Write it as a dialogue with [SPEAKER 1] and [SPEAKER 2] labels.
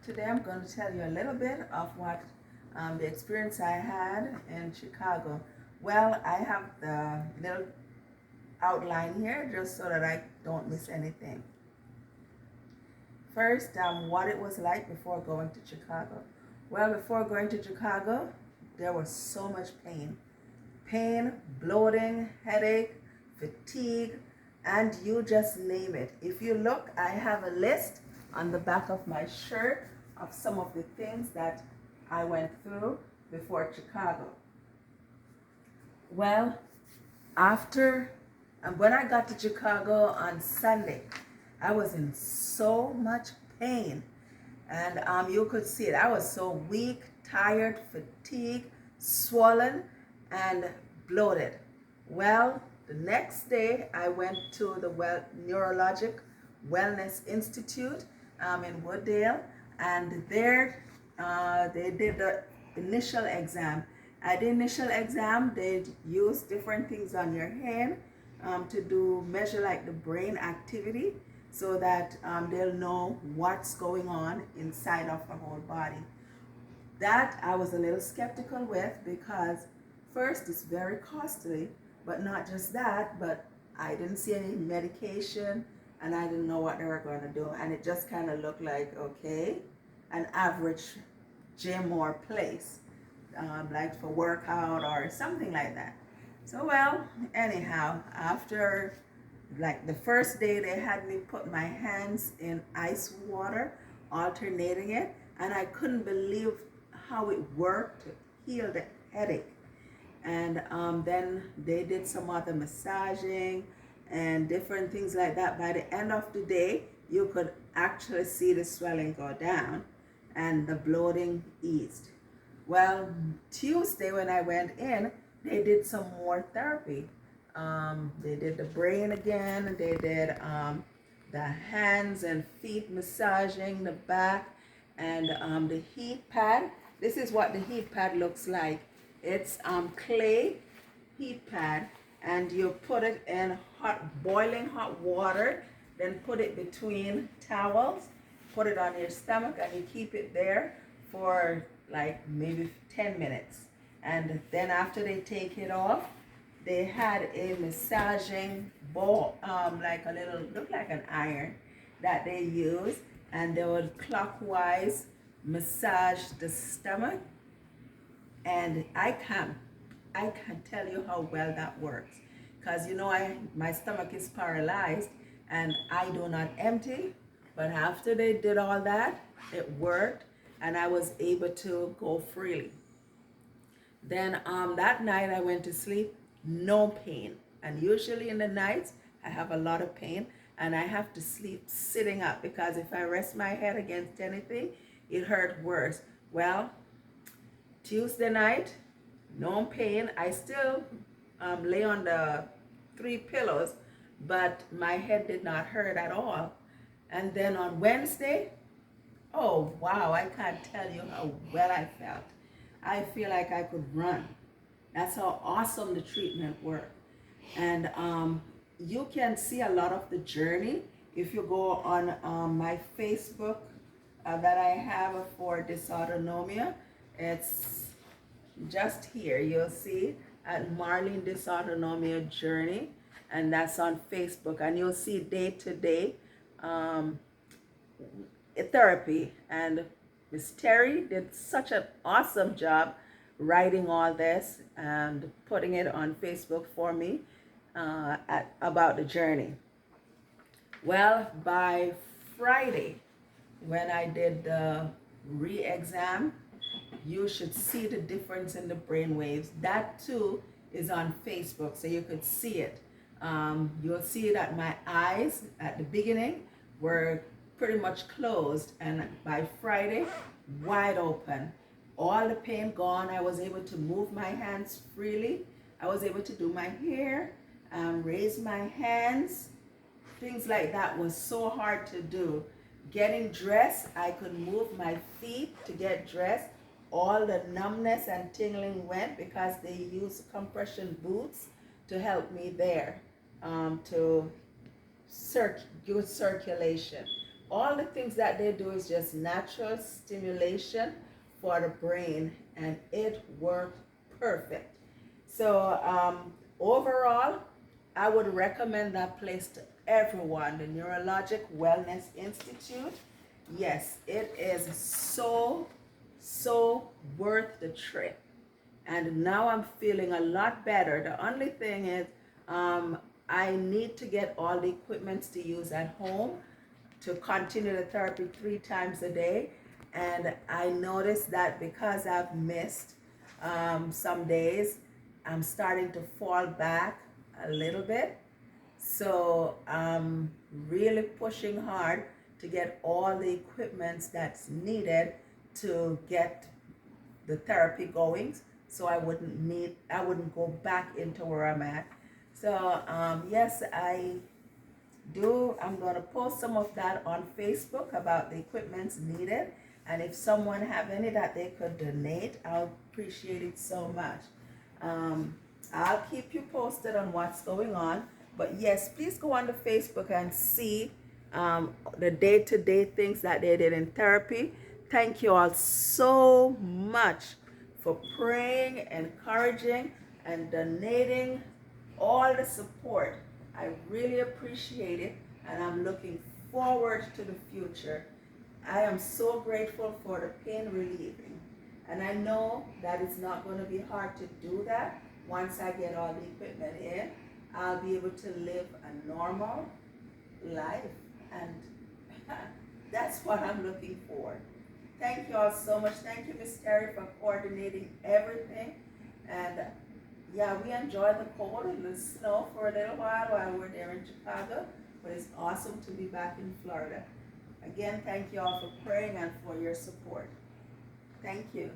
[SPEAKER 1] Today I'm going to tell you a little bit of what the experience I had in Chicago. Well, I have the little outline here just so that I don't miss anything. First, what it was like before going to Chicago. Well, before going to Chicago, there was so much pain. Pain, bloating, headache, fatigue, and you just name it. If you look, I have a list on the back of my shirt of some of the things that I went through before Chicago. Well, when I got to Chicago on Sunday, I was in so much pain. And you could see it. I was so weak, tired, fatigued, swollen, and bloated. Well, the next day I went to the Neurologic Wellness Institute in Wooddale, and there they did the initial exam. At the initial exam, they used different things on your head to measure like the brain activity, so that they'll know what's going on inside of the whole body. That I was a little skeptical with, because first, it's very costly, but not just that, but I didn't see any medication and I didn't know what they were going to do. And it just kind of looked like, okay, an average gym or place, like for workout or something like that. So, well, anyhow, after like the first day, they had me put my hands in ice water, alternating it, and I couldn't believe how it worked to heal the headache. And then they did some other massaging and different things like that. By the end of the day, you could actually see the swelling go down and the bloating eased. Well, Tuesday when I went in, they did some more therapy. They did the brain again. They did the hands and feet massaging, the back, and the heat pad. This is what the heat pad looks like. It's clay heat pad, and you put it in boiling hot water, then put it between towels, put it on your stomach, and you keep it there for like maybe 10 minutes. And then after they take it off, they had a massaging ball, like a little, look like an iron that they use, and they would clockwise massage the stomach. And I can tell you how well that works, because my stomach is paralyzed and I do not empty. But after they did all that, it worked, and I was able to go freely. Then that night I went to sleep, no pain. And usually in the nights I have a lot of pain, and I have to sleep sitting up, because if I rest my head against anything, it hurt worse. Well, Tuesday night, no pain. I still lay on the 3 pillows, but my head did not hurt at all. And then on Wednesday, oh wow, I can't tell you how well I felt. I feel like I could run. That's how awesome the treatment worked. And you can see a lot of the journey if you go on my Facebook that I have for Dysautonomia. It's just here. You'll see at Marlene Dysautonomia Journey, and that's on Facebook. And you'll see day-to-day therapy. And Miss Terry did such an awesome job writing all this and putting it on Facebook for me about the journey. Well, by Friday, when I did the re-exam, you should see the difference in the brain waves. That too is on Facebook, so you could see it. You'll see that my eyes at the beginning were pretty much closed, and by Friday, wide open. All the pain gone. I was able to move my hands freely. I was able to do my hair, raise my hands. Things like that was so hard to do. Getting dressed, I could move my feet to get dressed. All the numbness and tingling went, because they used compression boots to help me there, to good circulation. all the things that they do is just natural stimulation for the brain, and it worked perfect. So overall, I would recommend that place to everyone, the Neurologic Wellness Institute. Yes, it is so worth the trip. And now I'm feeling a lot better. The only thing is, I need to get all the equipments to use at home to continue the therapy 3 times a day. And I noticed that because I've missed some days, I'm starting to fall back a little bit. So I'm really pushing hard to get all the equipments that's needed to get the therapy going, so I wouldn't go back into where I'm at. So yes, I'm going to post some of that on Facebook about the equipments needed, and if someone have any that they could donate, I'll appreciate it so much. I'll keep you posted on what's going on, but yes, please go on to Facebook and see the day-to-day things that they did in therapy. Thank you all so much for praying, encouraging, and donating all the support. I really appreciate it, and I'm looking forward to the future. I am so grateful for the pain relieving, and I know that it's not going to be hard to do that. Once I get all the equipment in, I'll be able to live a normal life, and that's what I'm looking for. Thank you all so much. Thank you, Miss Terry, for coordinating everything. And yeah, we enjoyed the cold and the snow for a little while we're there in Chicago, but it's awesome to be back in Florida. Again, thank you all for praying and for your support. Thank you.